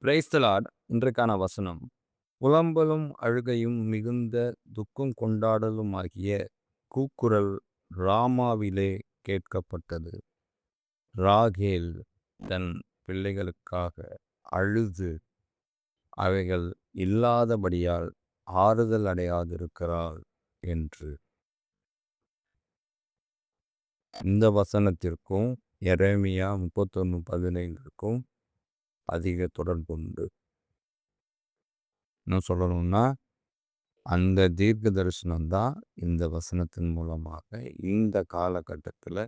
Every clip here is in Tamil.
Praise the Lord. இன்றைக்கான வசனம், புலம்பலும் அழுகையும் மிகுந்த துக்கம் கொண்டாடலுமாகிய கூக்குரல் ராமாவிலே கேட்கப்பட்டது. ராகேல் தன் பிள்ளைகளுக்காக அழுது அவைகள் இல்லாதபடியால் ஆறுதல் அடையாதிருக்கிறாள் என்று. இந்த வசனத்திற்கும் எரேமியா 31:15க்கும் அதிக தொடர்புண்டு. இன்னும் சொல்லணும்னா, அந்த தீர்க்க தரிசனம் தான் இந்த வசனத்தின் மூலமாக இந்த காலகட்டத்தில்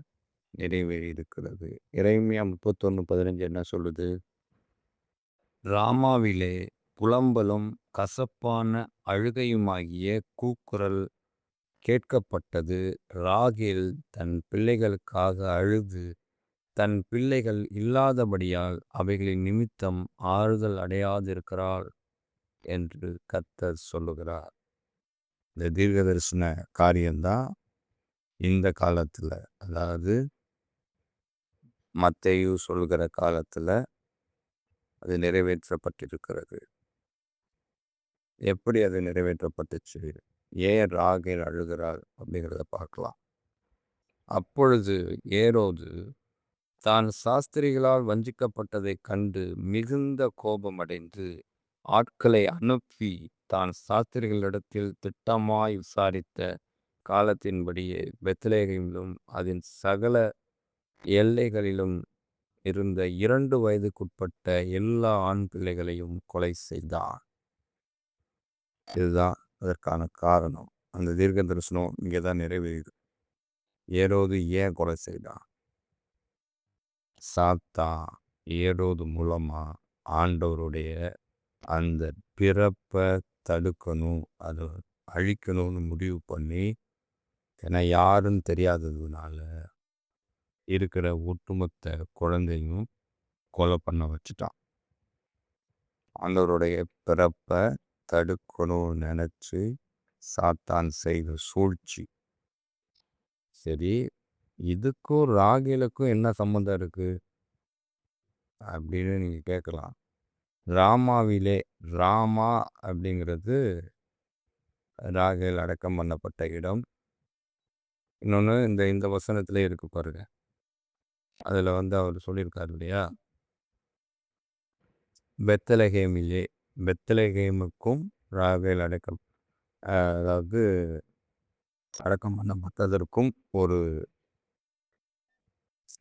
நிறைவேறி இருக்கிறது. எரேமியா 31:15 என்ன சொல்லுது? ராமாவிலே புலம்பலும் கசப்பான அழுகையுமாகிய கூக்குரல் கேட்கப்பட்டது. ராகேல் தன் பிள்ளைகளுக்காக அழுது தன் பிள்ளைகள் இல்லாதபடியால் அவைகளின் நிமித்தம் ஆறுதல் அடையாதிருக்கிறாள் என்று கர்த்தர் சொல்லுகிறார். இந்த தீர்க்க தரிசன காரியம்தான் இந்த காலத்தில், அதாவது மத்தேயு சொல்கிற காலத்தில் அது நிறைவேற்றப்பட்டிருக்கிறது. எப்படி அது நிறைவேற்றப்பட்டுச்சு, ஏன் ராகேல் அழுகிறாள் அப்படிங்கிறத பார்க்கலாம். அப்பொழுது ஏரோது தான் சாஸ்திரிகளால் வஞ்சிக்கப்பட்டதைக் கண்டு மிகுந்த கோபமடைந்து ஆட்களை அனுப்பி தான் சாஸ்திரிகளிடத்தில் திட்டமாய் விசாரித்த காலத்தின்படியே பெத்லகேமிலும் அதன் சகல எல்லைகளிலும் இருந்த 2 வயதுக்குட்பட்ட எல்லா ஆண் பிள்ளைகளையும் கொலை செய்தான். இதுதான் அதற்கான காரணம். அந்த தீர்க்க தரிசனம் இங்கே தான் நிறைவேறுது. ஏரோது ஏன் கொலை செய்தான்? சாத்தான் ஏரோது மூலமா ஆண்டவருடைய அந்த பிறப்பை தடுக்கணும், அதை அழிக்கணும்னு முடிவு பண்ணி, ஏன்னா யாருன்னு தெரியாததுனால இருக்கிற ஒட்டுமொத்த குழந்தையும் கொலை பண்ண வச்சுட்டான். ஆண்டவருடைய பிறப்பை தடுக்கணும்னு நினச்சி சாத்தான் செய்த சூழ்ச்சி. சரி, இதுக்கும் ராகேலுக்கும் என்ன சம்மந்தம் இருக்கு அப்படின்னு நீங்கள் கேட்கலாம். ராமாவிலே, ராமா அப்படிங்கிறது ராகேல் அடக்கம் பண்ணப்பட்ட இடம். இன்னொன்று இந்த வசனத்திலே இருக்கு பாருங்க. அதில் அவர் சொல்லியிருக்காரு இல்லையா, பெத்லகேமிலே, பெத்லகேமுக்கும் ராகேல் அதாவது அடக்கம் பண்ணப்பட்டதற்கும் ஒரு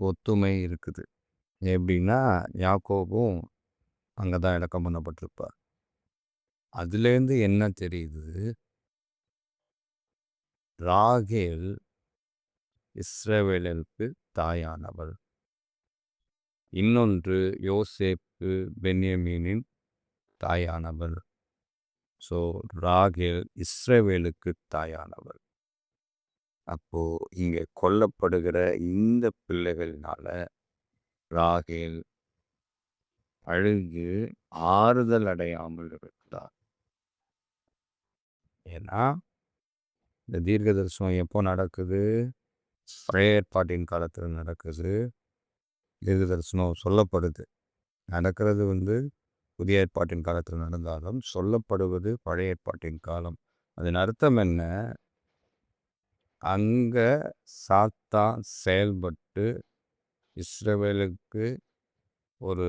ஒத்துமை இருக்குது. எப்படின்னா, யாக்கோபும் அங்கே தான் அடக்கம் பண்ணப்பட்டிருப்பார். அதுலேருந்து என்ன தெரியுது, ராகேல் இஸ்ரவேலருக்கு தாயானவள். இன்னொன்று யோசேப்பு பென்யமீனின் தாயானவள். ஸோ ராகேல் இஸ்ரவேலுக்கு தாயானவள். அப்போ இங்கே கொல்லப்படுகிற இந்த பிள்ளைகளினால ராகேல் அழுது ஆறுதல் அடையாமல் இருந்தார். ஏன்னா இந்த தீர்க்க தரிசனம் எப்போ நடக்குது? பழைய ஏற்பாட்டின் காலத்தில் நடக்குது. தீர்க்க தரிசனம் சொல்லப்படுது. நடக்கிறது புதிய ஏற்பாட்டின் காலத்தில் நடந்தாலும் சொல்லப்படுவது பழைய ஏற்பாட்டின் காலம். அதன் அர்த்தம் என்ன? அங்கே சாத்தான் செயல்பட்டு இஸ்ரவேலுக்கு ஒரு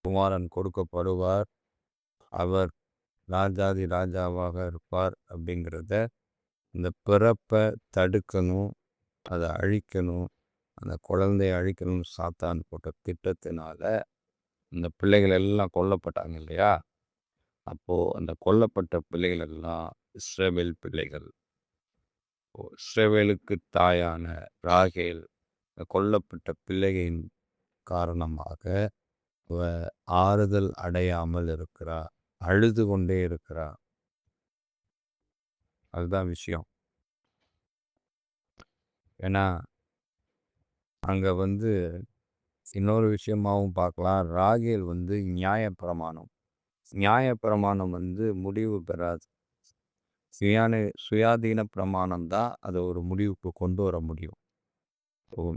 குமாரன் கொடுக்கப்படுவார், அவர் ராஜாதி ராஜாவாக இருப்பார் அப்படிங்கிறத, இந்த பிறப்பை தடுக்கணும், அதை அழிக்கணும், அந்த குழந்தையை அழிக்கணும்னு சாத்தான் போட்ட திட்டத்தினால இந்த பிள்ளைகள் எல்லாம் கொல்லப்பட்டாங்க இல்லையா? அப்போது அந்த கொல்லப்பட்ட பிள்ளைகள் எல்லாம் இஸ்ரவேல் பிள்ளைகள். இஸ்ரவேலுக்கு தாயான ராகேல் கொல்லப்பட்ட பிள்ளைகளின் காரணமாக ஆறுதல் அடையாமல் இருக்கிறார், அழுது கொண்டே இருக்கிறார். அதுதான் விஷயம். ஏன்னா அங்கே இன்னொரு விஷயமாகவும் பார்க்கலாம். ராகேல் நியாயப்பிரமாணம். நியாயப்பிரமாணம் முடிவு பெறாது. சுயாதீன பிரமாணம் தான் அதை ஒரு முடிவுக்கு கொண்டு வர முடியும்.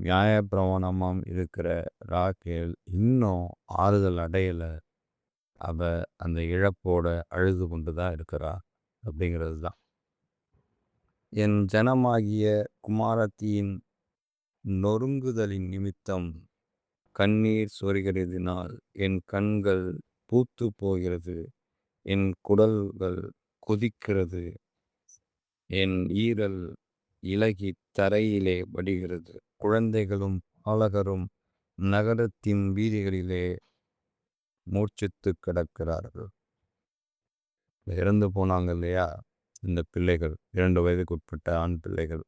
நியாயப்பிரமாணமாக இருக்கிற ராகேல் இன்னும் ஆறுதல் அடையலை. அவ அந்த இழப்போட அழுது கொண்டு தான் இருக்கிறா அப்படிங்கிறது தான். என் ஜனமாகிய குமாரத்தியின் நொறுங்குதலின் நிமித்தம் கண்ணீர் சொரிகிறதினால் என் கண்கள் பூத்து போகிறது, என் குடல்கள் கொதிக்கிறது, என் ஈரல் இளகி தரையிலே வடிகிறது. குழந்தைகளும் பாலகரும் நகரத்தின் வீதிகளிலே மூர்ச்சித்து கிடக்கிறார்கள். இறந்து போனாங்க இல்லையா இந்த பிள்ளைகள், 2 வயதுக்கு உட்பட்ட ஆண் பிள்ளைகள்,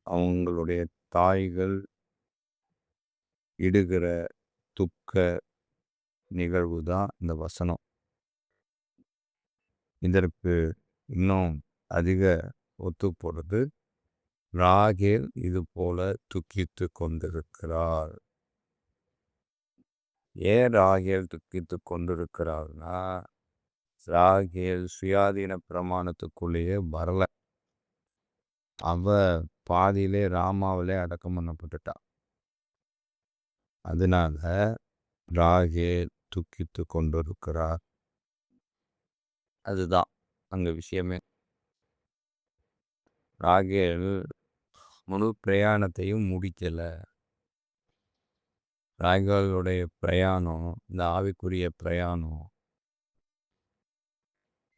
அவங்களுடைய தாய்கள் இடுகிற துக்க நிகழ்வு தான் இந்த வசனம். இதற்கு இன்னும் அதிக ஒத்து போடுறது, ராகேல் இது போல துக்கித்து கொண்டிருக்கிறார். ஏன் ராகேல் துக்கித்து கொண்டிருக்கிறார்னா, ராகேல் சுயாதீன பிரமாணத்துக்குள்ளேயே வரல. அவ பாதியிலே ராமாவிலே அடக்கம் பண்ணப்பட்டுட்டா. அதனால ராகேல் துக்கித்து கொண்டிருக்கிறார். அதுதான் அங்க விஷயமே. ராகேல் முழு பிரயாணத்தையும் முடிக்கல. ராகேலுடைய பிரயாணம், இந்த ஆவிக்குரிய பிரயாணம்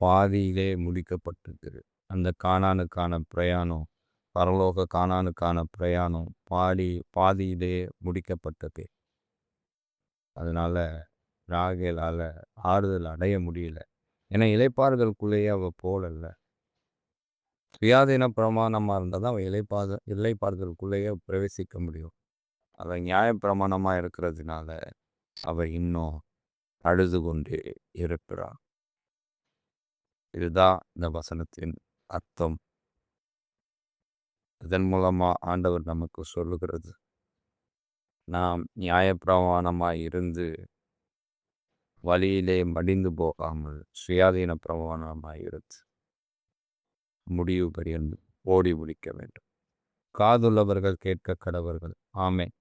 பாதியிலே முடிக்கப்பட்டிருக்கு. அந்த கானானுக்கான பிரயாணம், பரலோக கானானுக்கான பிரயாணம் பாதியிலே முடிக்கப்பட்டது. அதனால ராகேலால ஆறுதல் அடைய முடியல. ஏன்னா இளைப்பாறுதலுக்குள்ளேயே அவ போகல. சுயாதீன பிரமாணமாக இருந்தால் தான் அவள் இளைப்பாறுதலுக்குள்ளேயே பிரவேசிக்க முடியும். அவள் நியாயப்பிரமாணமாக இருக்கிறதுனால அவள் இன்னும் அழுது கொண்டே இருக்கிறாள். இதுதான் இந்த வசனத்தின் அர்த்தம். இதன் மூலமாக ஆண்டவர் நமக்கு சொல்லுகிறது, நாம் நியாயப்பிரமாணமாக இருந்து வழியிலே மடிந்து போகாமல் சுயாதீன பிரமாணமாக இருந்து முடிவு பரியந்து ஓடி முடிக்க வேண்டும். காதுள்ளவர்கள் கேட்க கடவர்கள். ஆமென்.